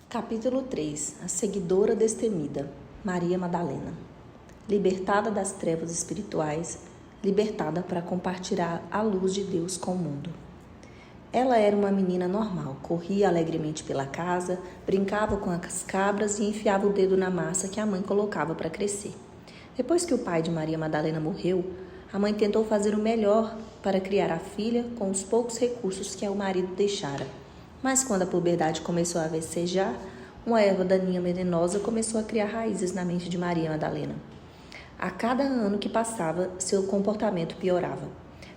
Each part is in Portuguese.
Capítulo 3. A seguidora destemida, Maria Madalena. Libertada das trevas espirituais, libertada para compartilhar a luz de Deus com o mundo. Ela era uma menina normal, corria alegremente pela casa, brincava com as cabras e enfiava o dedo na massa que a mãe colocava para crescer. Depois que o pai de Maria Madalena morreu, a mãe tentou fazer o melhor para criar a filha com os poucos recursos que o marido deixara. Mas quando a puberdade começou a vecejar, uma erva daninha venenosa começou a criar raízes na mente de Maria Madalena. A cada ano que passava, seu comportamento piorava.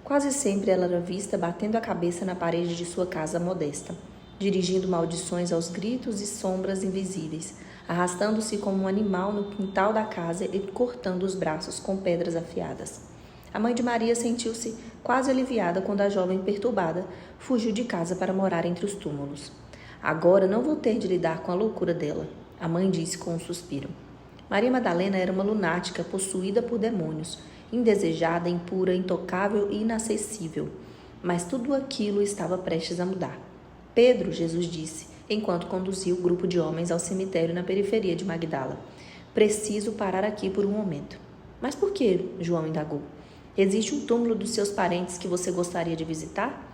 Quase sempre ela era vista batendo a cabeça na parede de sua casa modesta, dirigindo maldições aos gritos e sombras invisíveis, arrastando-se como um animal no quintal da casa e cortando os braços com pedras afiadas. A mãe de Maria sentiu-se quase aliviada quando a jovem perturbada fugiu de casa para morar entre os túmulos. Agora não vou ter de lidar com a loucura dela, a mãe disse com um suspiro. Maria Madalena era uma lunática possuída por demônios, indesejada, impura, intocável e inacessível. Mas tudo aquilo estava prestes a mudar. Pedro, Jesus disse, enquanto conduzia o grupo de homens ao cemitério na periferia de Magdala. Preciso parar aqui por um momento. Mas por que? João indagou. Existe um túmulo dos seus parentes que você gostaria de visitar?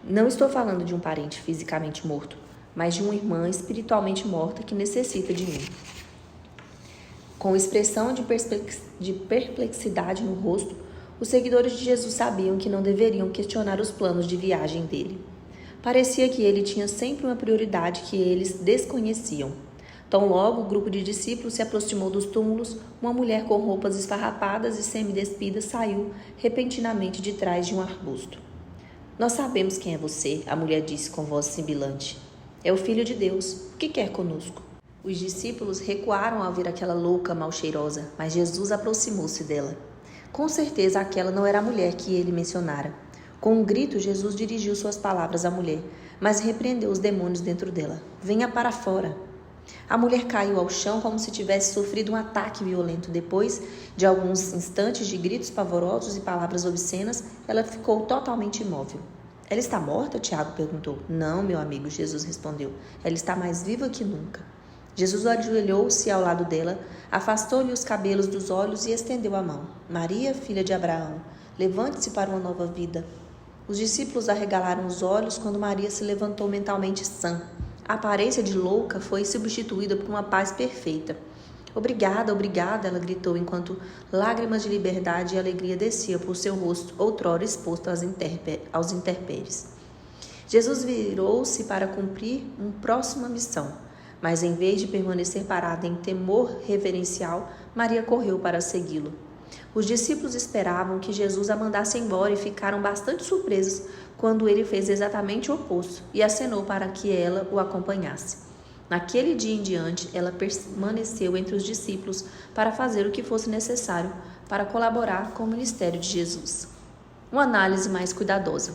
Não estou falando de um parente fisicamente morto, mas de uma irmã espiritualmente morta que necessita de mim. Com expressão de perplexidade no rosto, os seguidores de Jesus sabiam que não deveriam questionar os planos de viagem dele. Parecia que ele tinha sempre uma prioridade que eles desconheciam. Tão logo o grupo de discípulos se aproximou dos túmulos, uma mulher com roupas esfarrapadas e semi-despidas saiu repentinamente de trás de um arbusto. Nós sabemos quem é você, a mulher disse com voz sibilante. É o Filho de Deus. O que quer conosco? Os discípulos recuaram ao ver aquela louca mal cheirosa, mas Jesus aproximou-se dela. Com certeza aquela não era a mulher que ele mencionara. Com um grito, Jesus dirigiu suas palavras à mulher, mas repreendeu os demônios dentro dela. Venha para fora. A mulher caiu ao chão como se tivesse sofrido um ataque violento. Depois de alguns instantes de gritos pavorosos e palavras obscenas, ela ficou totalmente imóvel. Ela está morta? Tiago perguntou. Não, meu amigo, Jesus respondeu. Ela está mais viva que nunca. Jesus ajoelhou-se ao lado dela, afastou-lhe os cabelos dos olhos e estendeu a mão. Maria, filha de Abraão, levante-se para uma nova vida. Os discípulos arregalaram os olhos quando Maria se levantou mentalmente sã. A aparência de louca foi substituída por uma paz perfeita. Obrigada, obrigada, ela gritou enquanto lágrimas de liberdade e alegria desciam por seu rosto, outrora exposto aos intempéries. Jesus virou-se para cumprir uma próxima missão, mas em vez de permanecer parada em temor reverencial, Maria correu para segui-lo. Os discípulos esperavam que Jesus a mandasse embora e ficaram bastante surpresos quando ele fez exatamente o oposto e acenou para que ela o acompanhasse. Naquele dia em diante, ela permaneceu entre os discípulos para fazer o que fosse necessário para colaborar com o ministério de Jesus. Uma análise mais cuidadosa.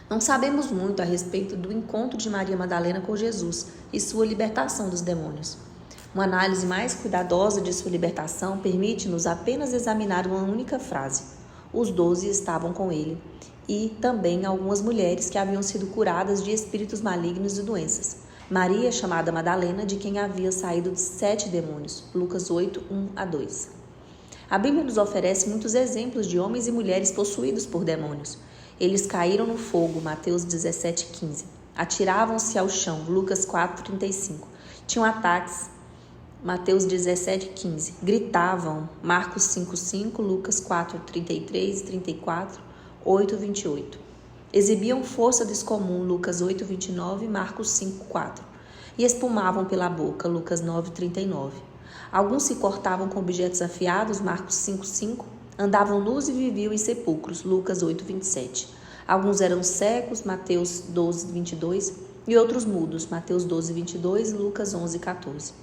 Não sabemos muito a respeito do encontro de Maria Madalena com Jesus e sua libertação dos demônios. Uma análise mais cuidadosa de sua libertação permite-nos apenas examinar uma única frase. Os 12 estavam com ele, e também algumas mulheres que haviam sido curadas de espíritos malignos e doenças. Maria, chamada Madalena, de quem havia saído 7 demônios. Lucas 8, 1-2. A Bíblia nos oferece muitos exemplos de homens e mulheres possuídos por demônios. Eles caíram no fogo, Mateus 17:15. Atiravam-se ao chão, Lucas 4:35. Tinham ataques, Mateus 17:15. Gritavam, Marcos 5:5, Lucas 4:33-34, 8:28. Exibiam força descomum, Lucas 8:29, Marcos 5:4. E espumavam pela boca, Lucas 9:39. Alguns se cortavam com objetos afiados, Marcos 5:5. Andavam nus e viviam em sepulcros, Lucas 8:27. Alguns eram cegos, Mateus 12:22, e outros mudos, Mateus 12:22 e Lucas 11:14.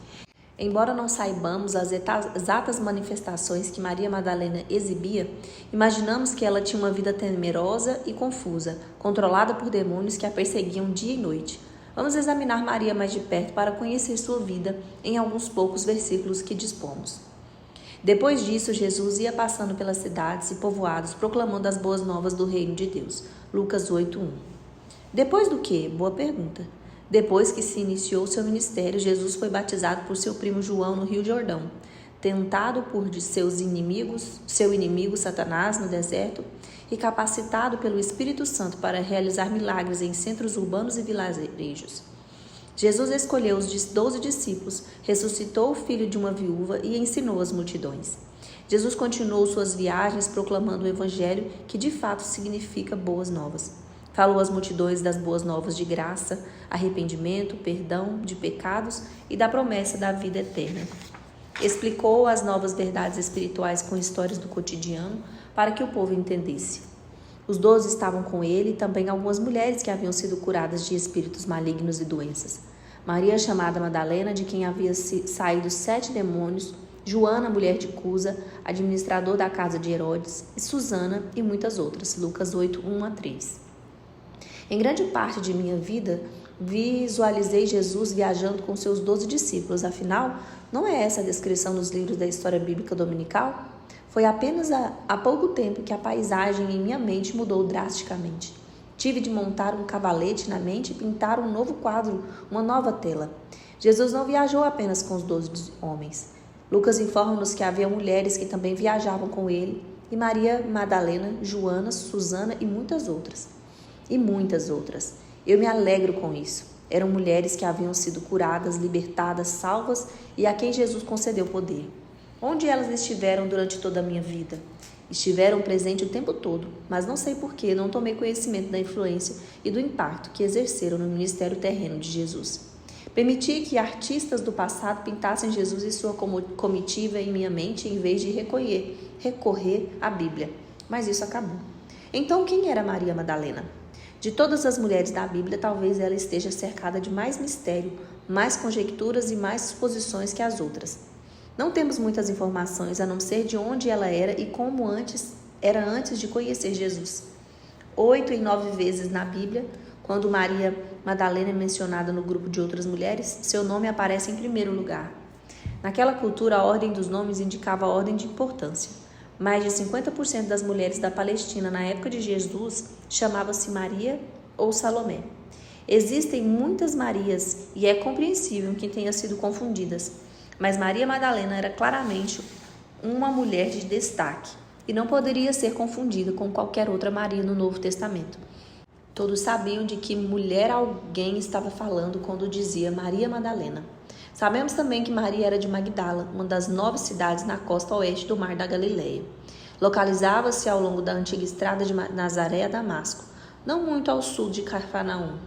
Embora não saibamos as exatas manifestações que Maria Madalena exibia, imaginamos que ela tinha uma vida temerosa e confusa, controlada por demônios que a perseguiam dia e noite. Vamos examinar Maria mais de perto para conhecer sua vida em alguns poucos versículos que dispomos. Depois disso, Jesus ia passando pelas cidades e povoados, proclamando as boas novas do reino de Deus. Lucas 8:1. Depois do quê? Boa pergunta. Depois que se iniciou seu ministério, Jesus foi batizado por seu primo João no Rio Jordão. Tentado por seu inimigo Satanás no deserto e capacitado pelo Espírito Santo para realizar milagres em centros urbanos e vilarejos. Jesus escolheu os 12 discípulos, ressuscitou o filho de uma viúva e ensinou as multidões. Jesus continuou suas viagens proclamando o evangelho, que de fato significa boas novas. Falou às multidões das boas novas de graça, arrependimento, perdão de pecados e da promessa da vida eterna. Explicou as novas verdades espirituais com histórias do cotidiano para que o povo entendesse. Os 12 estavam com ele e também algumas mulheres que haviam sido curadas de espíritos malignos e doenças. Maria, chamada Madalena, de quem havia saído 7 demônios, Joana, mulher de Cusa, administrador da casa de Herodes, e Susana e muitas outras. Lucas 8, 1-3. Em grande parte de minha vida, visualizei Jesus viajando com seus 12 discípulos. Afinal, não é essa a descrição nos livros da história bíblica dominical? Foi apenas há pouco tempo que a paisagem em minha mente mudou drasticamente. Tive de montar um cavalete na mente e pintar um novo quadro, uma nova tela. Jesus não viajou apenas com os 12 homens. Lucas informa-nos que havia mulheres que também viajavam com ele, e Maria Madalena, Joana, Susana e muitas outras. Eu me alegro com isso. Eram mulheres que haviam sido curadas, libertadas, salvas e a quem Jesus concedeu poder. Onde elas estiveram durante toda a minha vida? Estiveram presentes o tempo todo, mas não sei por que não tomei conhecimento da influência e do impacto que exerceram no ministério terreno de Jesus. Permiti que artistas do passado pintassem Jesus e sua comitiva em minha mente em vez de recorrer à Bíblia. Mas isso acabou. Então, quem era Maria Madalena? De todas as mulheres da Bíblia, talvez ela esteja cercada de mais mistério, mais conjecturas e mais suposições que as outras. Não temos muitas informações a não ser de onde ela era e como era antes de conhecer Jesus. 8 e 9 vezes na Bíblia, quando Maria Madalena é mencionada no grupo de outras mulheres, seu nome aparece em primeiro lugar. Naquela cultura, a ordem dos nomes indicava a ordem de importância. Mais de 50% das mulheres da Palestina na época de Jesus chamava-se Maria ou Salomé. Existem muitas Marias e é compreensível que tenham sido confundidas, mas Maria Madalena era claramente uma mulher de destaque e não poderia ser confundida com qualquer outra Maria no Novo Testamento. Todos sabiam de que mulher alguém estava falando quando dizia Maria Madalena. Sabemos também que Maria era de Magdala, uma das 9 cidades na costa oeste do Mar da Galileia. Localizava-se ao longo da antiga estrada de Nazaré a Damasco, não muito ao sul de Cafarnaum.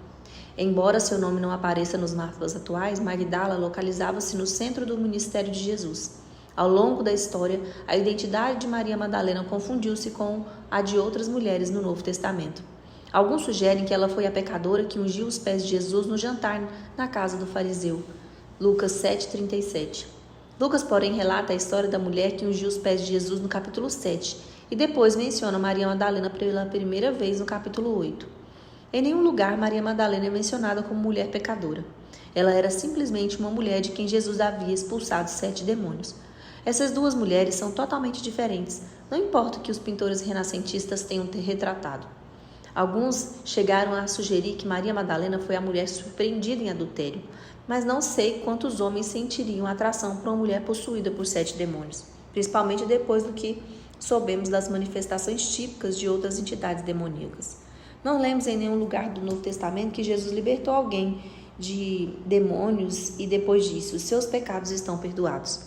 Embora seu nome não apareça nos mapas atuais, Magdala localizava-se no centro do ministério de Jesus. Ao longo da história, a identidade de Maria Madalena confundiu-se com a de outras mulheres no Novo Testamento. Alguns sugerem que ela foi a pecadora que ungiu os pés de Jesus no jantar na casa do fariseu. Lucas 7,37. Lucas, porém, relata a história da mulher que ungiu os pés de Jesus no capítulo 7 e depois menciona Maria Madalena pela primeira vez no capítulo 8. Em nenhum lugar Maria Madalena é mencionada como mulher pecadora. Ela era simplesmente uma mulher de quem Jesus havia expulsado 7 demônios. Essas duas mulheres são totalmente diferentes, não importa o que os pintores renascentistas tenham retratado. Alguns chegaram a sugerir que Maria Madalena foi a mulher surpreendida em adultério, mas não sei quantos homens sentiriam atração por uma mulher possuída por 7 demônios, principalmente depois do que soubemos das manifestações típicas de outras entidades demoníacas. Não lemos em nenhum lugar do Novo Testamento que Jesus libertou alguém de demônios e depois disso, seus pecados estão perdoados.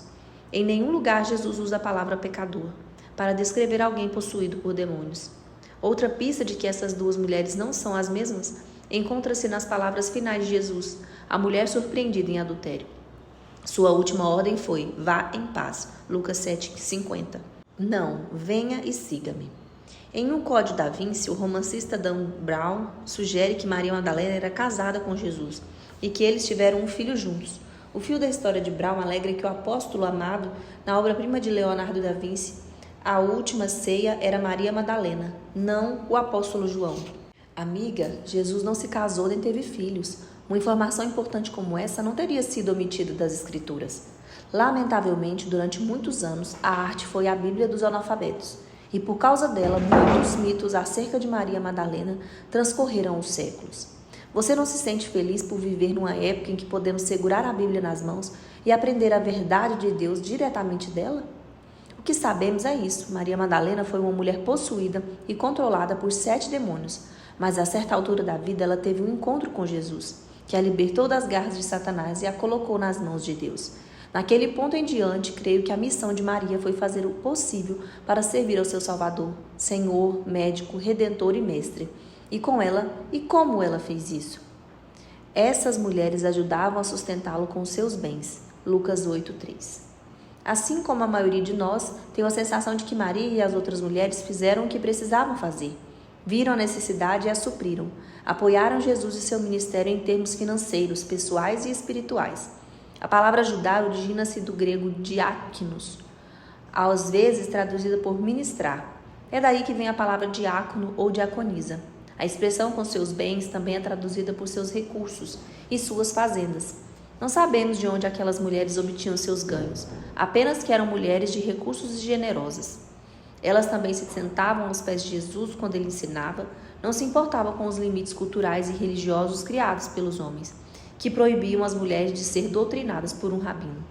Em nenhum lugar Jesus usa a palavra pecador para descrever alguém possuído por demônios. Outra pista de que essas duas mulheres não são as mesmas encontra-se nas palavras finais de Jesus, a mulher surpreendida em adultério. Sua última ordem foi: vá em paz. Lucas 7,50. Não, venha e siga-me. Em Um Código da Vinci, o romancista Dan Brown sugere que Maria Madalena era casada com Jesus e que eles tiveram um filho juntos. O fio da história de Brown alegra que o apóstolo amado, na obra-prima de Leonardo da Vinci, A Última Ceia, era Maria Madalena, não o apóstolo João. Amiga, Jesus não se casou nem teve filhos. Uma informação importante como essa não teria sido omitida das Escrituras. Lamentavelmente, durante muitos anos, a arte foi a Bíblia dos analfabetos. E por causa dela, muitos mitos acerca de Maria Madalena transcorreram os séculos. Você não se sente feliz por viver numa época em que podemos segurar a Bíblia nas mãos e aprender a verdade de Deus diretamente dela? O que sabemos é isso. Maria Madalena foi uma mulher possuída e controlada por 7 demônios, mas a certa altura da vida ela teve um encontro com Jesus, que a libertou das garras de Satanás e a colocou nas mãos de Deus. Naquele ponto em diante, creio que a missão de Maria foi fazer o possível para servir ao seu Salvador, Senhor, Médico, Redentor e Mestre. E como ela fez isso? Essas mulheres ajudavam a sustentá-lo com seus bens. Lucas 8:3. Assim como a maioria de nós, tenho a sensação de que Maria e as outras mulheres fizeram o que precisavam fazer. Viram a necessidade e a supriram. Apoiaram Jesus e seu ministério em termos financeiros, pessoais e espirituais. A palavra ajudar origina-se do grego diáconos, às vezes traduzida por ministrar. É daí que vem a palavra diácono ou diaconisa. A expressão com seus bens também é traduzida por seus recursos e suas fazendas. Não sabemos de onde aquelas mulheres obtinham seus ganhos, apenas que eram mulheres de recursos e generosas. Elas também se sentavam aos pés de Jesus quando ele ensinava, não se importavam com os limites culturais e religiosos criados pelos homens, que proibiam as mulheres de ser doutrinadas por um rabino.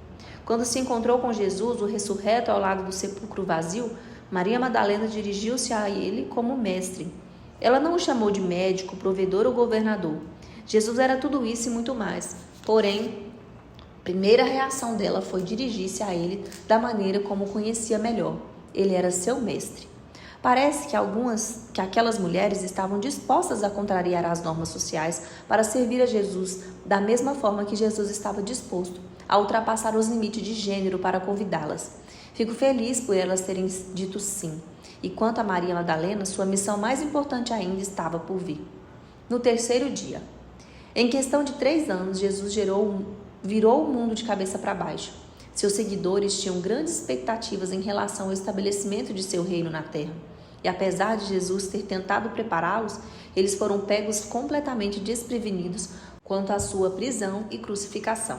Quando se encontrou com Jesus, o ressurreto, ao lado do sepulcro vazio, Maria Madalena dirigiu-se a ele como mestre. Ela não o chamou de médico, provedor ou governador. Jesus era tudo isso e muito mais. Porém, a primeira reação dela foi dirigir-se a ele da maneira como o conhecia melhor. Ele era seu mestre. Parece que aquelas mulheres estavam dispostas a contrariar as normas sociais para servir a Jesus da mesma forma que Jesus estava disposto a ultrapassar os limites de gênero para convidá-las. Fico feliz por elas terem dito sim. E quanto a Maria Madalena, sua missão mais importante ainda estava por vir. No terceiro dia, em questão de 3 anos, Jesus virou o mundo de cabeça para baixo. Seus seguidores tinham grandes expectativas em relação ao estabelecimento de seu reino na terra. E apesar de Jesus ter tentado prepará-los, eles foram pegos completamente desprevenidos quanto à sua prisão e crucificação.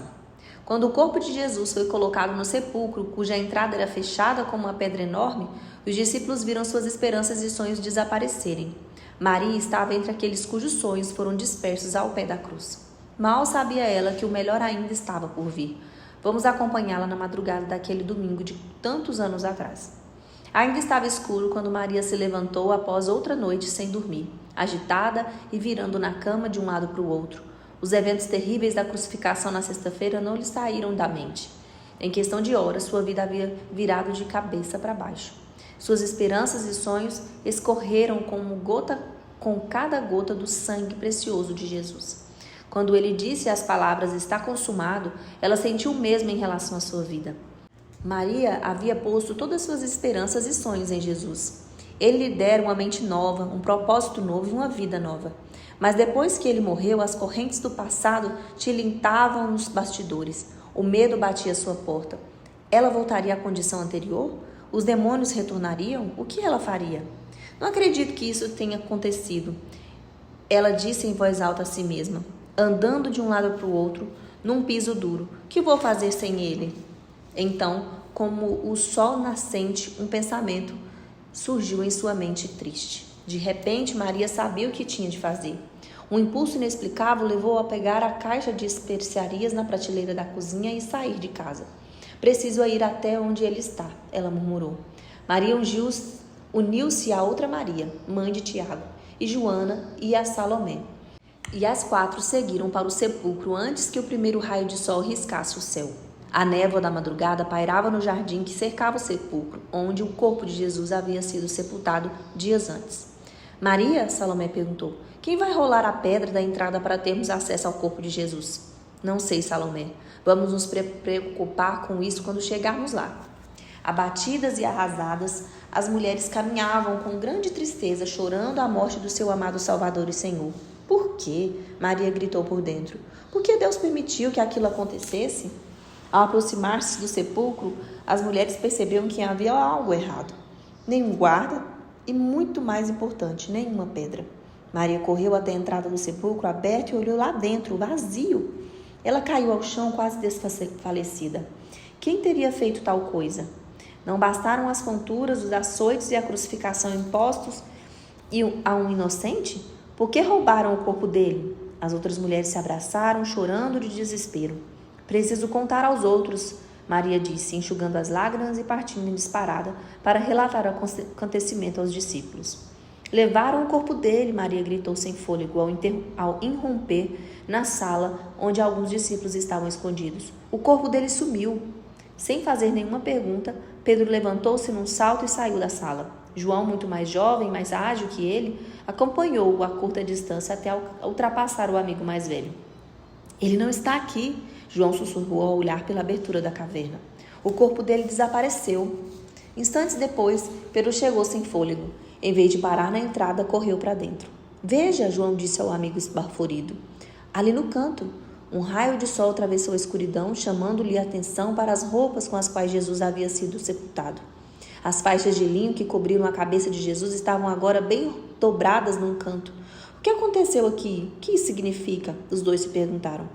Quando o corpo de Jesus foi colocado no sepulcro, cuja entrada era fechada com uma pedra enorme, os discípulos viram suas esperanças e sonhos desaparecerem. Maria estava entre aqueles cujos sonhos foram dispersos ao pé da cruz. Mal sabia ela que o melhor ainda estava por vir. Vamos acompanhá-la na madrugada daquele domingo de tantos anos atrás. Ainda estava escuro quando Maria se levantou após outra noite sem dormir, agitada e virando na cama de um lado para o outro. Os eventos terríveis da crucificação na sexta-feira não lhe saíram da mente. Em questão de horas, sua vida havia virado de cabeça para baixo. Suas esperanças e sonhos escorreram com cada gota do sangue precioso de Jesus. Quando ele disse as palavras "está consumado", ela sentiu o mesmo em relação à sua vida. Maria havia posto todas suas esperanças e sonhos em Jesus. Ele lhe dera uma mente nova, um propósito novo e uma vida nova. Mas depois que ele morreu, as correntes do passado tilintavam nos bastidores. O medo batia à sua porta. Ela voltaria à condição anterior? Os demônios retornariam? O que ela faria? Não acredito que isso tenha acontecido. Ela disse em voz alta a si mesma, andando de um lado para o outro, num piso duro. Que vou fazer sem ele? Então, como o sol nascente, um pensamento surgiu em sua mente triste. De repente, Maria sabia o que tinha de fazer. Um impulso inexplicável levou-a a pegar a caixa de especiarias na prateleira da cozinha e sair de casa. Preciso ir até onde ele está, ela murmurou. Maria uniu-se a outra Maria, mãe de Tiago, e Joana e a Salomé. E as 4 seguiram para o sepulcro antes que o primeiro raio de sol riscasse o céu. A névoa da madrugada pairava no jardim que cercava o sepulcro, onde o corpo de Jesus havia sido sepultado dias antes. Maria, Salomé perguntou, quem vai rolar a pedra da entrada para termos acesso ao corpo de Jesus? Não sei, Salomé. Vamos nos preocupar com isso quando chegarmos lá. Abatidas e arrasadas, as mulheres caminhavam com grande tristeza, chorando a morte do seu amado Salvador e Senhor. Por quê? Maria gritou por dentro. Por que Deus permitiu que aquilo acontecesse? Ao aproximar-se do sepulcro, as mulheres perceberam que havia algo errado. Nenhum guarda e, muito mais importante, nenhuma pedra. Maria correu até a entrada do sepulcro aberto e olhou lá dentro, vazio. Ela caiu ao chão quase desfalecida. Quem teria feito tal coisa? Não bastaram as tonturas, os açoites e a crucificação impostos a um inocente? Por que roubaram o corpo dele? As outras mulheres se abraçaram, chorando de desespero. Preciso contar aos outros, Maria disse, enxugando as lágrimas e partindo em disparada para relatar o acontecimento aos discípulos. Levaram o corpo dele, Maria gritou sem fôlego ao irromper na sala onde alguns discípulos estavam escondidos. O corpo dele sumiu. Sem fazer nenhuma pergunta, Pedro levantou-se num salto e saiu da sala. João, muito mais jovem, mais ágil que ele, acompanhou-o a curta distância até ultrapassar o amigo mais velho. Ele não está aqui, João sussurrou ao olhar pela abertura da caverna. O corpo dele desapareceu. Instantes depois, Pedro chegou sem fôlego. Em vez de parar na entrada, correu para dentro. Veja, João disse ao amigo esbaforido. Ali no canto, um raio de sol atravessou a escuridão, chamando-lhe a atenção para as roupas com as quais Jesus havia sido sepultado. As faixas de linho que cobriram a cabeça de Jesus estavam agora bem dobradas num canto. O que aconteceu aqui? O que isso significa? Os dois se perguntaram.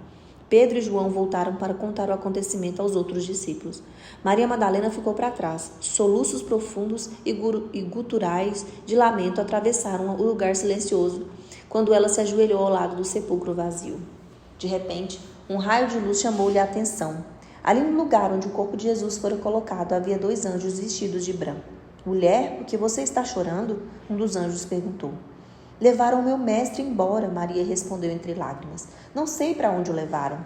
Pedro e João voltaram para contar o acontecimento aos outros discípulos. Maria Madalena ficou para trás. Soluços profundos e guturais de lamento atravessaram o lugar silencioso quando ela se ajoelhou ao lado do sepulcro vazio. De repente, um raio de luz chamou-lhe a atenção. Ali no lugar onde o corpo de Jesus fora colocado, havia 2 anjos vestidos de branco. Mulher, por que você está chorando? Um dos anjos perguntou. Levaram meu mestre embora, Maria respondeu entre lágrimas. Não sei para onde o levaram.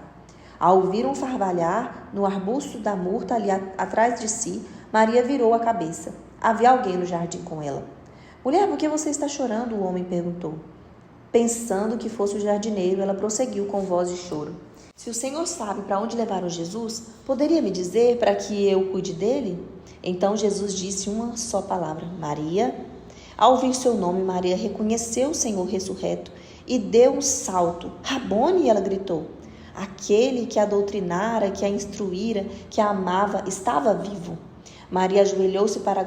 Ao ouvir um farvalhar no arbusto da murta ali atrás de si, Maria virou a cabeça. Havia alguém no jardim com ela. Mulher, por que você está chorando? O homem perguntou. Pensando que fosse o jardineiro, ela prosseguiu com voz de choro. Se o Senhor sabe para onde levaram Jesus, poderia me dizer para que eu cuide dele? Então Jesus disse uma só palavra, Maria. Ao ouvir seu nome, Maria reconheceu o Senhor ressurreto e deu um salto. Rabone, ela gritou. Aquele que a doutrinara, que a instruíra, que a amava, estava vivo. Maria ajoelhou-se para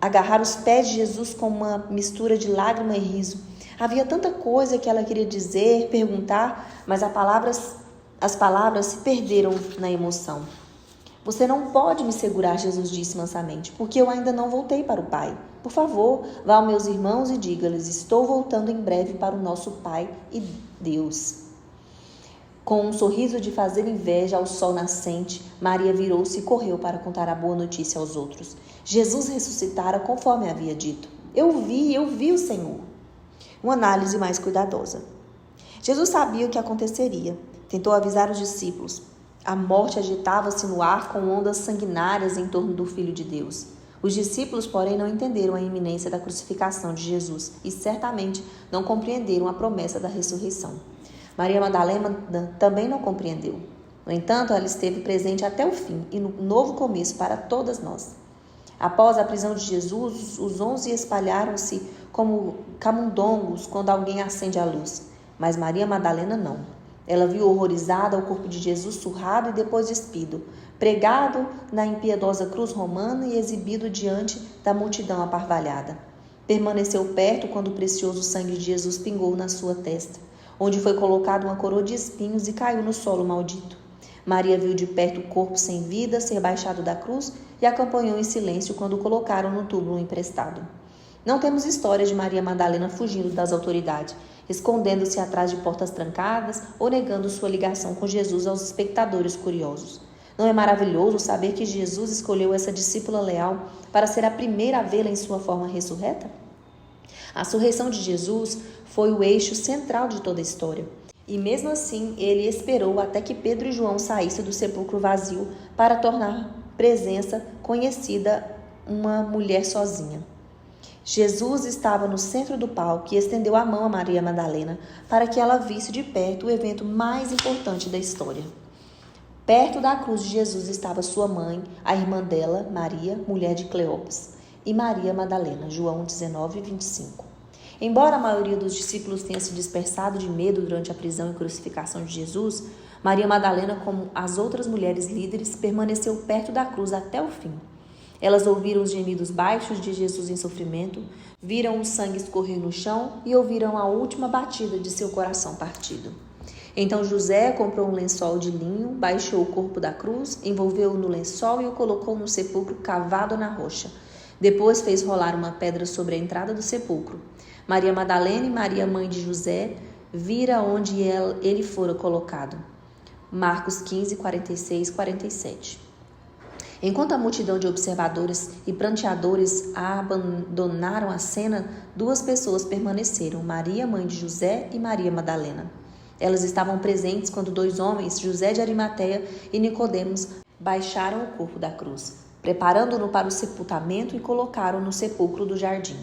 agarrar os pés de Jesus com uma mistura de lágrima e riso. Havia tanta coisa que ela queria dizer, perguntar, mas as palavras se perderam na emoção. Você não pode me segurar, Jesus disse mansamente, porque eu ainda não voltei para o Pai. Por favor, vá aos meus irmãos e diga-lhes, estou voltando em breve para o nosso Pai e Deus. Com um sorriso de fazer inveja ao sol nascente, Maria virou-se e correu para contar a boa notícia aos outros. Jesus ressuscitara conforme havia dito. Eu vi o Senhor. Uma análise mais cuidadosa. Jesus sabia o que aconteceria. Tentou avisar os discípulos. A morte agitava-se no ar com ondas sanguinárias em torno do Filho de Deus. Os discípulos, porém, não entenderam a iminência da crucificação de Jesus e certamente não compreenderam a promessa da ressurreição. Maria Madalena também não compreendeu. No entanto, ela esteve presente até o fim e no novo começo para todas nós. Após a prisão de Jesus, os 11 espalharam-se como camundongos quando alguém acende a luz. Mas Maria Madalena não. Ela viu horrorizada o corpo de Jesus surrado e depois despido, pregado na impiedosa cruz romana e exibido diante da multidão aparvalhada. Permaneceu perto quando o precioso sangue de Jesus pingou na sua testa, onde foi colocada uma coroa de espinhos e caiu no solo maldito. Maria viu de perto o corpo sem vida ser baixado da cruz e acompanhou em silêncio quando o colocaram no túmulo emprestado. Não temos história de Maria Madalena fugindo das autoridades, escondendo-se atrás de portas trancadas ou negando sua ligação com Jesus aos espectadores curiosos. Não é maravilhoso saber que Jesus escolheu essa discípula leal para ser a primeira a vê-la em sua forma ressurreta? A ressurreição de Jesus foi o eixo central de toda a história. E mesmo assim, ele esperou até que Pedro e João saíssem do sepulcro vazio para tornar presença conhecida uma mulher sozinha. Jesus estava no centro do palco e estendeu a mão a Maria Madalena para que ela visse de perto o evento mais importante da história. Perto da cruz de Jesus estava sua mãe, a irmã dela, Maria, mulher de Cleopas, e Maria Madalena, João 19:25. Embora a maioria dos discípulos tenha se dispersado de medo durante a prisão e crucificação de Jesus, Maria Madalena, como as outras mulheres líderes, permaneceu perto da cruz até o fim. Elas ouviram os gemidos baixos de Jesus em sofrimento, viram o sangue escorrer no chão e ouviram a última batida de seu coração partido. Então José comprou um lençol de linho, baixou o corpo da cruz, envolveu-o no lençol e o colocou no sepulcro cavado na rocha. Depois fez rolar uma pedra sobre a entrada do sepulcro. Maria Madalena e Maria, mãe de José, vira onde ele fora colocado. Marcos 15, 46, 47. Enquanto a multidão de observadores e pranteadores abandonaram a cena, duas pessoas permaneceram, Maria, mãe de José, e Maria Madalena. Elas estavam presentes quando dois homens, José de Arimateia e Nicodemos, baixaram o corpo da cruz, preparando-no para o sepultamento e colocaram-no no sepulcro do jardim.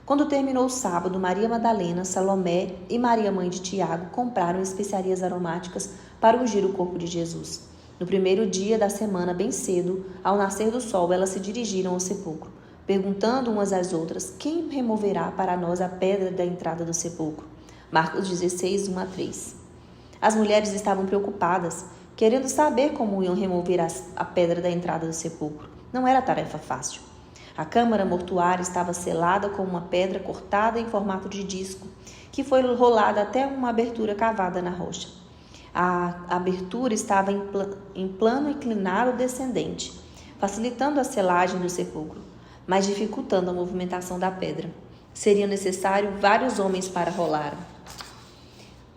Quando terminou o sábado, Maria Madalena, Salomé e Maria, mãe de Tiago, compraram especiarias aromáticas para ungir o corpo de Jesus. No primeiro dia da semana, bem cedo, ao nascer do sol, elas se dirigiram ao sepulcro, perguntando umas às outras: quem removerá para nós a pedra da entrada do sepulcro? Marcos 16, 1 a 3. As mulheres estavam preocupadas, querendo saber como iam remover a pedra da entrada do sepulcro. Não era tarefa fácil. A câmara mortuária estava selada com uma pedra cortada em formato de disco, que foi rolada até uma abertura cavada na rocha. A abertura estava em plano inclinado descendente, facilitando a selagem do sepulcro, mas dificultando a movimentação da pedra. Seriam necessários vários homens para rolar.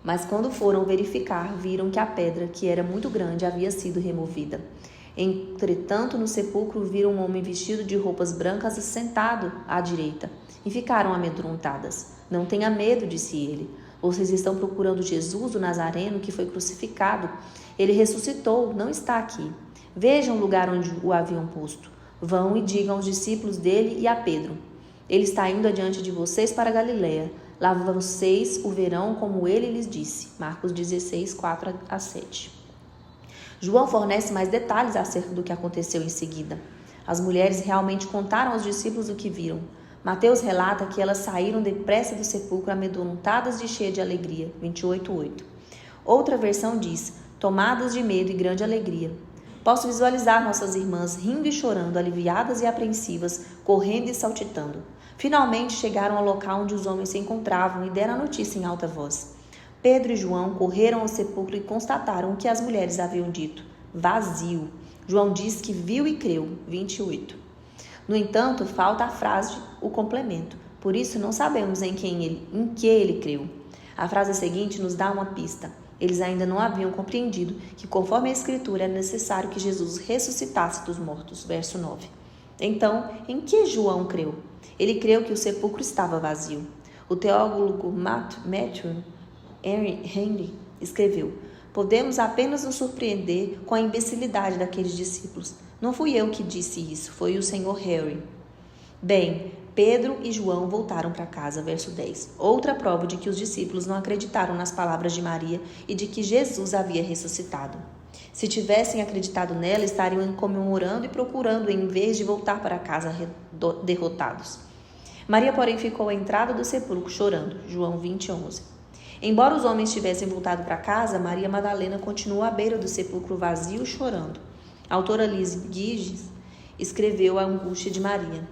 Mas quando foram verificar, viram que a pedra, que era muito grande, havia sido removida. Entretanto, no sepulcro viram um homem vestido de roupas brancas sentado à direita, e ficaram amedrontadas. Não tenha medo, disse ele. Vocês estão procurando Jesus, o Nazareno, que foi crucificado. Ele ressuscitou, não está aqui. Vejam o lugar onde o haviam posto. Vão e digam aos discípulos dele e a Pedro: ele está indo adiante de vocês para Galiléia. Lá vocês o verão como ele lhes disse. Marcos 16, 4 a 7. João fornece mais detalhes acerca do que aconteceu em seguida. As mulheres realmente contaram aos discípulos o que viram. Mateus relata que elas saíram depressa do sepulcro amedrontadas e cheias de alegria. 28:8. Outra versão diz: tomadas de medo e grande alegria. Posso visualizar nossas irmãs rindo e chorando, aliviadas e apreensivas, correndo e saltitando. Finalmente chegaram ao local onde os homens se encontravam e deram a notícia em alta voz. Pedro e João correram ao sepulcro e constataram o que as mulheres haviam dito: vazio. João diz que viu e creu. 28. No entanto, falta a frase, o complemento. Por isso, não sabemos em que ele creu. A frase seguinte nos dá uma pista. Eles ainda não haviam compreendido que, conforme a Escritura, era necessário que Jesus ressuscitasse dos mortos. Verso 9. Então, em que João creu? Ele creu que o sepulcro estava vazio. O teólogo Matthew Henry escreveu: podemos apenas nos surpreender com a imbecilidade daqueles discípulos. Não fui eu que disse isso, foi o Sr. Harry. Bem, Pedro e João voltaram para casa, verso 10. Outra prova de que os discípulos não acreditaram nas palavras de Maria e de que Jesus havia ressuscitado. Se tivessem acreditado nela, estariam comemorando e procurando em vez de voltar para casa derrotados. Maria, porém, ficou à entrada do sepulcro chorando. João 20:11. Embora os homens tivessem voltado para casa, Maria Madalena continuou à beira do sepulcro vazio chorando. A autora Liz Giges escreveu a angústia de Maria.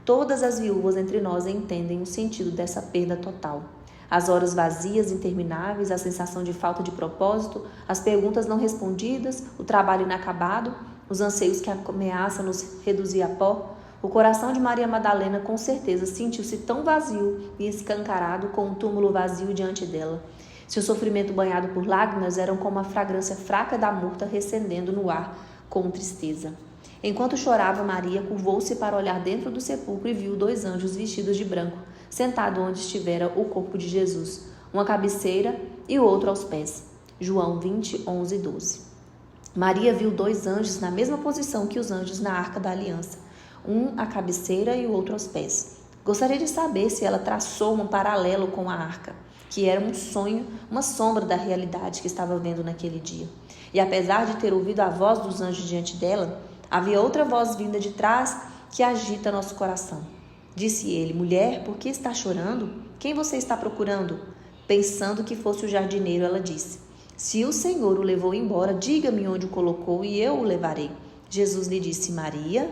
Todas as viúvas entre nós entendem o sentido dessa perda total. As horas vazias, intermináveis, a sensação de falta de propósito, as perguntas não respondidas, o trabalho inacabado, os anseios que ameaçam nos reduzir a pó. O coração de Maria Madalena com certeza sentiu-se tão vazio e escancarado com um túmulo vazio diante dela. Seu sofrimento banhado por lágrimas era como a fragrância fraca da murta recendendo no ar com tristeza. Enquanto chorava, Maria curvou-se para olhar dentro do sepulcro e viu dois anjos vestidos de branco, sentados onde estivera o corpo de Jesus, uma à cabeceira e o outro aos pés. João 20:11 e 12. Maria viu dois anjos na mesma posição que os anjos na Arca da Aliança, um à cabeceira e o outro aos pés. Gostaria de saber se ela traçou um paralelo com a arca, que era um sonho, uma sombra da realidade que estava vendo naquele dia. E apesar de ter ouvido a voz dos anjos diante dela, havia outra voz vinda de trás que agita nosso coração. Disse ele: mulher, por que está chorando? Quem você está procurando? Pensando que fosse o jardineiro, ela disse: se o Senhor o levou embora, diga-me onde o colocou e eu o levarei. Jesus lhe disse: Maria.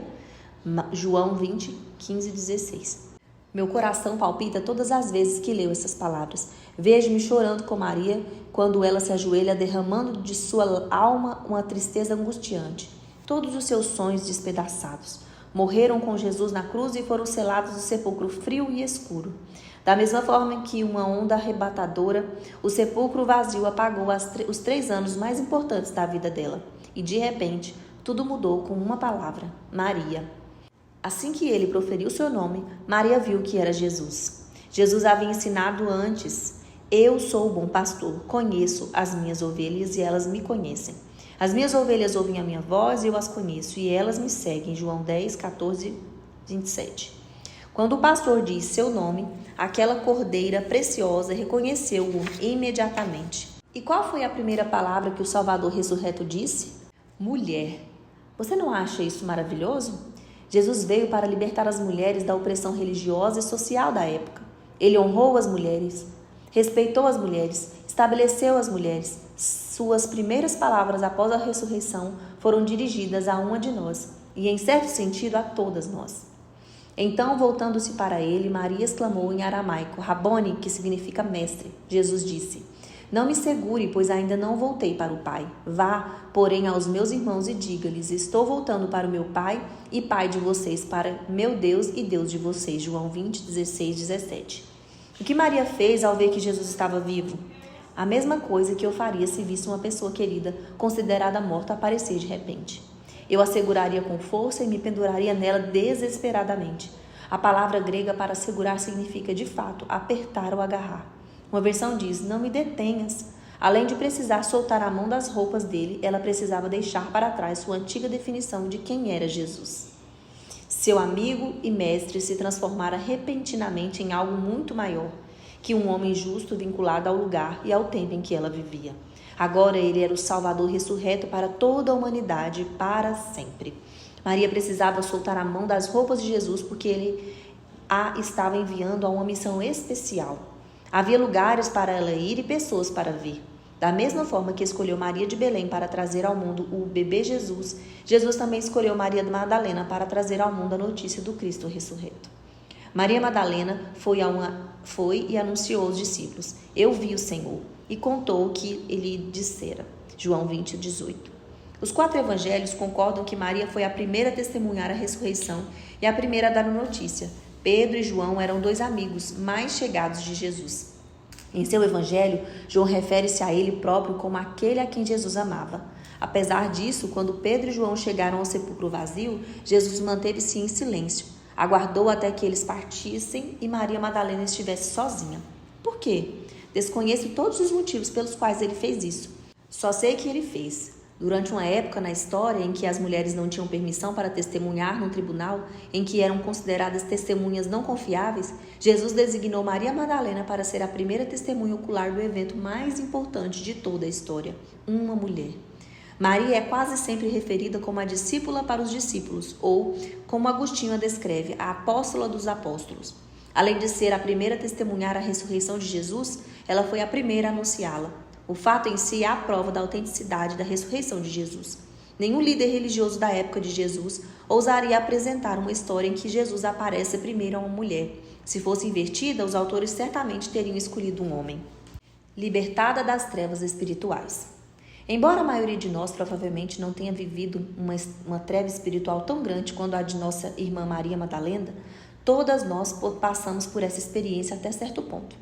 João 20:15 e 16. Meu coração palpita todas as vezes que leio essas palavras. Vejo-me chorando com Maria quando ela se ajoelha, derramando de sua alma uma tristeza angustiante. Todos os seus sonhos despedaçados. Morreram com Jesus na cruz e foram selados no sepulcro frio e escuro. Da mesma forma que uma onda arrebatadora, o sepulcro vazio apagou os 3 anos mais importantes da vida dela. E de repente, tudo mudou com uma palavra: Maria. Assim que ele proferiu seu nome, Maria viu que era Jesus. Jesus havia ensinado antes: eu sou o bom pastor, conheço as minhas ovelhas e elas me conhecem. As minhas ovelhas ouvem a minha voz e eu as conheço, e elas me seguem. João 10, 14, 27. Quando o pastor disse seu nome, aquela cordeira preciosa reconheceu-o imediatamente. E qual foi a primeira palavra que o Salvador ressurreto disse? Mulher. Você não acha isso maravilhoso? Jesus veio para libertar as mulheres da opressão religiosa e social da época. Ele honrou as mulheres, respeitou as mulheres, estabeleceu as mulheres. Suas primeiras palavras após a ressurreição foram dirigidas a uma de nós e, em certo sentido, a todas nós. Então, voltando-se para ele, Maria exclamou em aramaico: Rabone, que significa mestre. Jesus disse: não me segure, pois ainda não voltei para o Pai. Vá, porém, aos meus irmãos e diga-lhes: estou voltando para o meu Pai e Pai de vocês, para meu Deus e Deus de vocês. João 20, 16, 17. O que Maria fez ao ver que Jesus estava vivo? A mesma coisa que eu faria se visse uma pessoa querida, considerada morta, aparecer de repente. Eu a seguraria com força e me penduraria nela desesperadamente. A palavra grega para segurar significa, de fato, apertar ou agarrar. Uma versão diz: não me detenhas. Além de precisar soltar a mão das roupas dele, ela precisava deixar para trás sua antiga definição de quem era Jesus. Seu amigo e mestre se transformara repentinamente em algo muito maior que um homem justo vinculado ao lugar e ao tempo em que ela vivia. Agora ele era o Salvador ressurreto para toda a humanidade, para sempre. Maria precisava soltar a mão das roupas de Jesus porque ele a estava enviando a uma missão especial. Havia lugares para ela ir e pessoas para ver. Da mesma forma que escolheu Maria de Belém para trazer ao mundo o bebê Jesus, Jesus também escolheu Maria de Madalena para trazer ao mundo a notícia do Cristo ressurreto. Maria Madalena foi e anunciou aos discípulos: eu vi o Senhor, e contou o que ele dissera. João 20, 18. Os 4 evangelhos concordam que Maria foi a primeira a testemunhar a ressurreição e a primeira a dar a notícia. Pedro e João eram 2 amigos mais chegados de Jesus. Em seu evangelho, João refere-se a ele próprio como aquele a quem Jesus amava. Apesar disso, quando Pedro e João chegaram ao sepulcro vazio, Jesus manteve-se em silêncio. Aguardou até que eles partissem e Maria Madalena estivesse sozinha. Por quê? Desconheço todos os motivos pelos quais ele fez isso. Só sei que ele fez. Durante uma época na história em que as mulheres não tinham permissão para testemunhar no tribunal, em que eram consideradas testemunhas não confiáveis, Jesus designou Maria Madalena para ser a primeira testemunha ocular do evento mais importante de toda a história, uma mulher. Maria é quase sempre referida como a discípula para os discípulos, ou, como Agostinho a descreve, a apóstola dos apóstolos. Além de ser a primeira a testemunhar a ressurreição de Jesus, ela foi a primeira a anunciá-la. O fato em si é a prova da autenticidade da ressurreição de Jesus. Nenhum líder religioso da época de Jesus ousaria apresentar uma história em que Jesus aparece primeiro a uma mulher. Se fosse invertida, os autores certamente teriam escolhido um homem. Libertada das trevas espirituais. Embora a maioria de nós provavelmente não tenha vivido uma treva espiritual tão grande quanto a de nossa irmã Maria Madalena, todas nós passamos por essa experiência até certo ponto.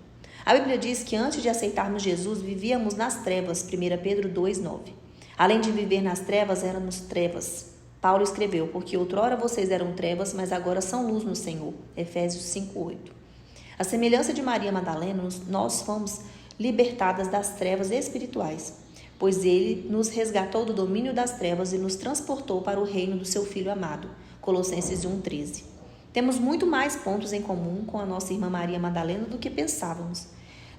A Bíblia diz que antes de aceitarmos Jesus, vivíamos nas trevas, 1 Pedro 2,9. Além de viver nas trevas, éramos trevas. Paulo escreveu: porque outrora vocês eram trevas, mas agora são luz no Senhor. Efésios 5,8. A semelhança de Maria Madalena, nós fomos libertadas das trevas espirituais, pois ele nos resgatou do domínio das trevas e nos transportou para o reino do seu Filho amado. Colossenses 1,13. Temos muito mais pontos em comum com a nossa irmã Maria Madalena do que pensávamos.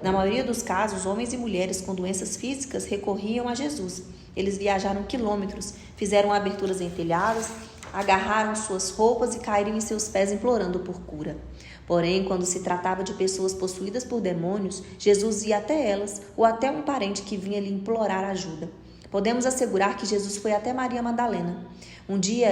Na maioria dos casos, homens e mulheres com doenças físicas recorriam a Jesus. Eles viajaram quilômetros, fizeram aberturas em telhados, agarraram suas roupas e caíram em seus pés implorando por cura. Porém, quando se tratava de pessoas possuídas por demônios, Jesus ia até elas ou até um parente que vinha lhe implorar ajuda. Podemos assegurar que Jesus foi até Maria Madalena. Um dia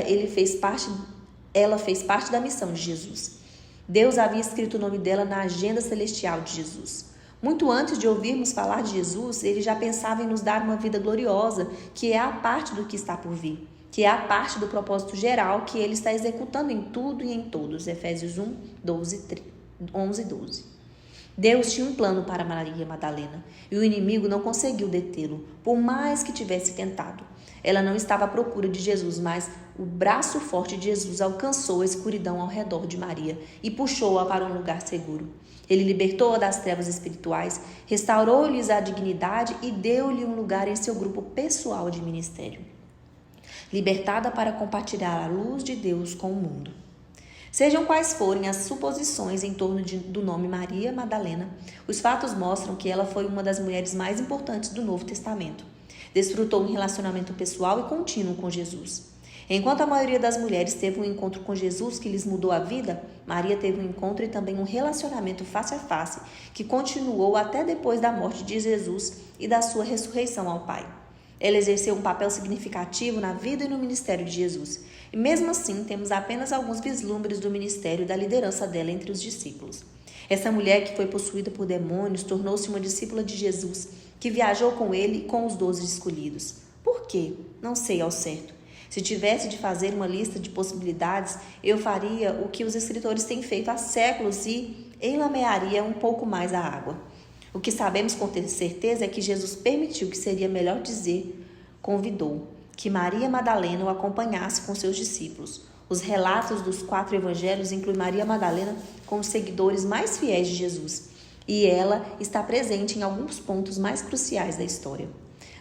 ela fez parte da missão de Jesus. Deus havia escrito o nome dela na agenda celestial de Jesus. Muito antes de ouvirmos falar de Jesus, ele já pensava em nos dar uma vida gloriosa, que é a parte do que está por vir, que é a parte do propósito geral que ele está executando em tudo e em todos. Efésios 1, 11 e 12. Deus tinha um plano para Maria Madalena e o inimigo não conseguiu detê-lo, por mais que tivesse tentado. Ela não estava à procura de Jesus, mas o braço forte de Jesus alcançou a escuridão ao redor de Maria e puxou-a para um lugar seguro. Ele libertou-a das trevas espirituais, restaurou-lhes a dignidade e deu-lhe um lugar em seu grupo pessoal de ministério. Libertada para compartilhar a luz de Deus com o mundo. Sejam quais forem as suposições em torno do nome Maria Madalena, os fatos mostram que ela foi uma das mulheres mais importantes do Novo Testamento. Desfrutou um relacionamento pessoal e contínuo com Jesus. Enquanto a maioria das mulheres teve um encontro com Jesus que lhes mudou a vida, Maria teve um encontro e também um relacionamento face a face que continuou até depois da morte de Jesus e da sua ressurreição ao Pai. Ela exerceu um papel significativo na vida e no ministério de Jesus. E mesmo assim, temos apenas alguns vislumbres do ministério e da liderança dela entre os discípulos. Essa mulher que foi possuída por demônios tornou-se uma discípula de Jesus, que viajou com ele e com os 12 escolhidos. Por quê? Não sei ao certo. Se tivesse de fazer uma lista de possibilidades, eu faria o que os escritores têm feito há séculos e enlamearia um pouco mais a água. O que sabemos com certeza é que Jesus permitiu, que seria melhor dizer, convidou, que Maria Madalena o acompanhasse com seus discípulos. Os relatos dos 4 evangelhos incluem Maria Madalena como seguidores mais fiéis de Jesus, e ela está presente em alguns pontos mais cruciais da história.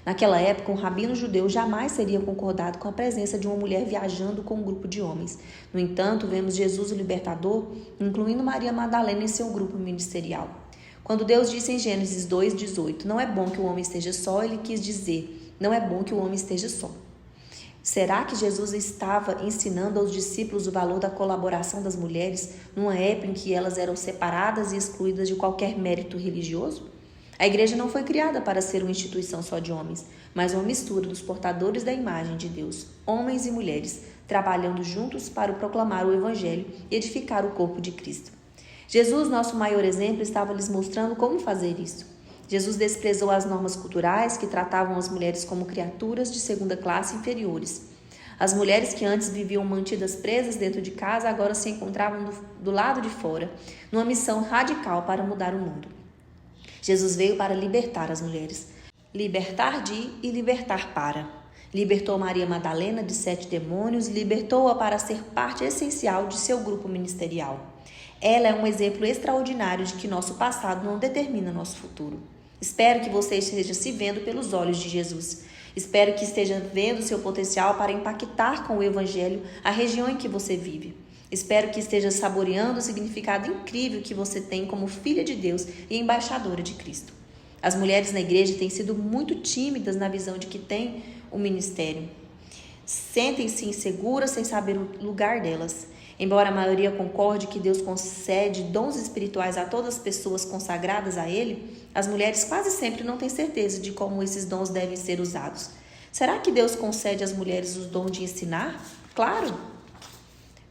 Naquela época, um rabino judeu jamais teria concordado com a presença de uma mulher viajando com um grupo de homens. No entanto, vemos Jesus o libertador, incluindo Maria Madalena em seu grupo ministerial. Quando Deus disse em Gênesis 2:18, não é bom que o homem esteja só, ele quis dizer, não é bom que o homem esteja só. Será que Jesus estava ensinando aos discípulos o valor da colaboração das mulheres numa época em que elas eram separadas e excluídas de qualquer mérito religioso? A igreja não foi criada para ser uma instituição só de homens, mas uma mistura dos portadores da imagem de Deus, homens e mulheres, trabalhando juntos para proclamar o evangelho e edificar o corpo de Cristo. Jesus, nosso maior exemplo, estava lhes mostrando como fazer isso. Jesus desprezou as normas culturais que tratavam as mulheres como criaturas de segunda classe inferiores. As mulheres que antes viviam mantidas presas dentro de casa agora se encontravam do lado de fora, numa missão radical para mudar o mundo. Jesus veio para libertar as mulheres, libertar de e libertar para. Libertou Maria Madalena de 7 demônios e libertou-a para ser parte essencial de seu grupo ministerial. Ela é um exemplo extraordinário de que nosso passado não determina nosso futuro. Espero que você esteja se vendo pelos olhos de Jesus. Espero que esteja vendo seu potencial para impactar com o Evangelho a região em que você vive. Espero que esteja saboreando o significado incrível que você tem como filha de Deus e embaixadora de Cristo. As mulheres na igreja têm sido muito tímidas na visão de que têm o ministério. Sentem-se inseguras sem saber o lugar delas. Embora a maioria concorde que Deus concede dons espirituais a todas as pessoas consagradas a Ele, as mulheres quase sempre não têm certeza de como esses dons devem ser usados. Será que Deus concede às mulheres o dom de ensinar? Claro!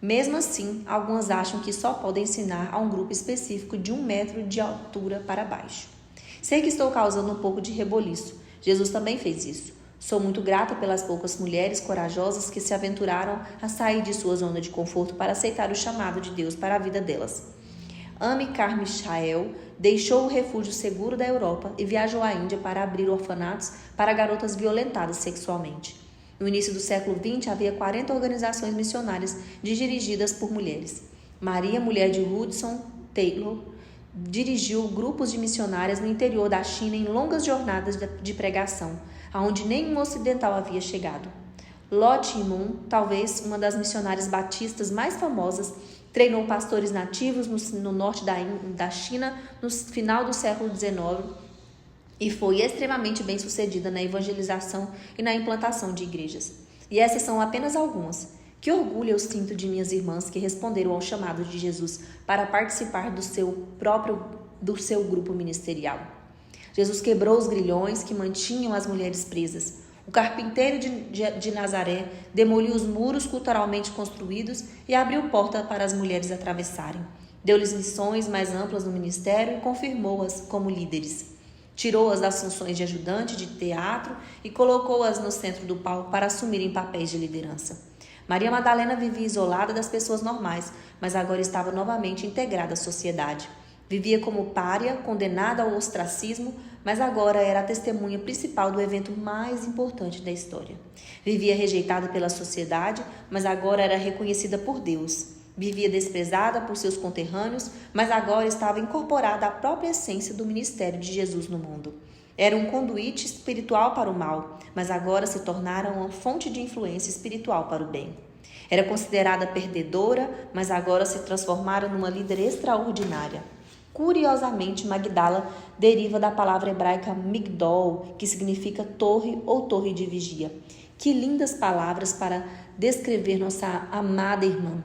Mesmo assim, algumas acham que só podem ensinar a um grupo específico de 1 metro de altura para baixo. Sei que estou causando um pouco de reboliço. Jesus também fez isso. Sou muito grata pelas poucas mulheres corajosas que se aventuraram a sair de sua zona de conforto para aceitar o chamado de Deus para a vida delas. Amy Carmichael deixou o refúgio seguro da Europa e viajou à Índia para abrir orfanatos para garotas violentadas sexualmente. No início do século XX, havia 40 organizações missionárias dirigidas por mulheres. Maria, mulher de Hudson Taylor, dirigiu grupos de missionárias no interior da China em longas jornadas de pregação, aonde nenhum ocidental havia chegado. Lotte Moon, talvez uma das missionárias batistas mais famosas, treinou pastores nativos no norte da China no final do século XIX e foi extremamente bem sucedida na evangelização e na implantação de igrejas. E essas são apenas algumas. Que orgulho eu sinto de minhas irmãs que responderam ao chamado de Jesus para participar do seu grupo ministerial. Jesus quebrou os grilhões que mantinham as mulheres presas. O carpinteiro de Nazaré demoliu os muros culturalmente construídos e abriu porta para as mulheres atravessarem. Deu-lhes missões mais amplas no ministério e confirmou-as como líderes. Tirou-as das funções de ajudante de teatro e colocou-as no centro do palco para assumirem papéis de liderança. Maria Madalena vivia isolada das pessoas normais, mas agora estava novamente integrada à sociedade. Vivia como pária, condenada ao ostracismo, mas agora era a testemunha principal do evento mais importante da história. Vivia rejeitada pela sociedade, mas agora era reconhecida por Deus. Vivia desprezada por seus conterrâneos, mas agora estava incorporada à própria essência do ministério de Jesus no mundo. Era um conduíte espiritual para o mal, mas agora se tornara uma fonte de influência espiritual para o bem. Era considerada perdedora, mas agora se transformara numa líder extraordinária. Curiosamente, Magdala deriva da palavra hebraica migdol, que significa torre ou torre de vigia. Que lindas palavras para descrever nossa amada irmã,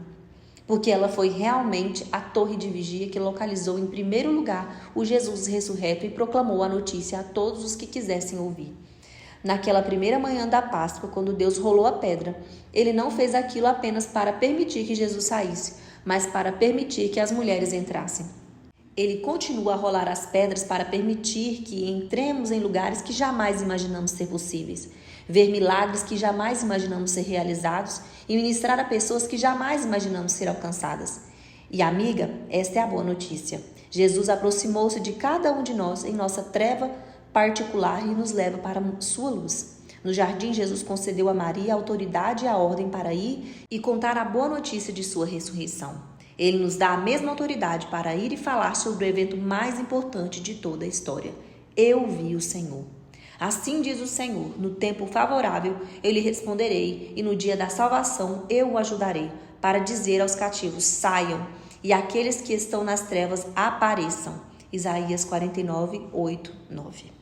porque ela foi realmente a torre de vigia que localizou em primeiro lugar o Jesus ressurreto e proclamou a notícia a todos os que quisessem ouvir. Naquela primeira manhã da Páscoa, quando Deus rolou a pedra, ele não fez aquilo apenas para permitir que Jesus saísse, mas para permitir que as mulheres entrassem. Ele continua a rolar as pedras para permitir que entremos em lugares que jamais imaginamos ser possíveis, ver milagres que jamais imaginamos ser realizados e ministrar a pessoas que jamais imaginamos ser alcançadas. E amiga, esta é a boa notícia. Jesus aproximou-se de cada um de nós em nossa treva particular e nos leva para sua luz. No jardim, Jesus concedeu a Maria a autoridade e a ordem para ir e contar a boa notícia de sua ressurreição. Ele nos dá a mesma autoridade para ir e falar sobre o evento mais importante de toda a história. Eu vi o Senhor. Assim diz o Senhor, no tempo favorável eu lhe responderei, e no dia da salvação eu o ajudarei, para dizer aos cativos, saiam, e àqueles que estão nas trevas apareçam. Isaías 49, 8, 9.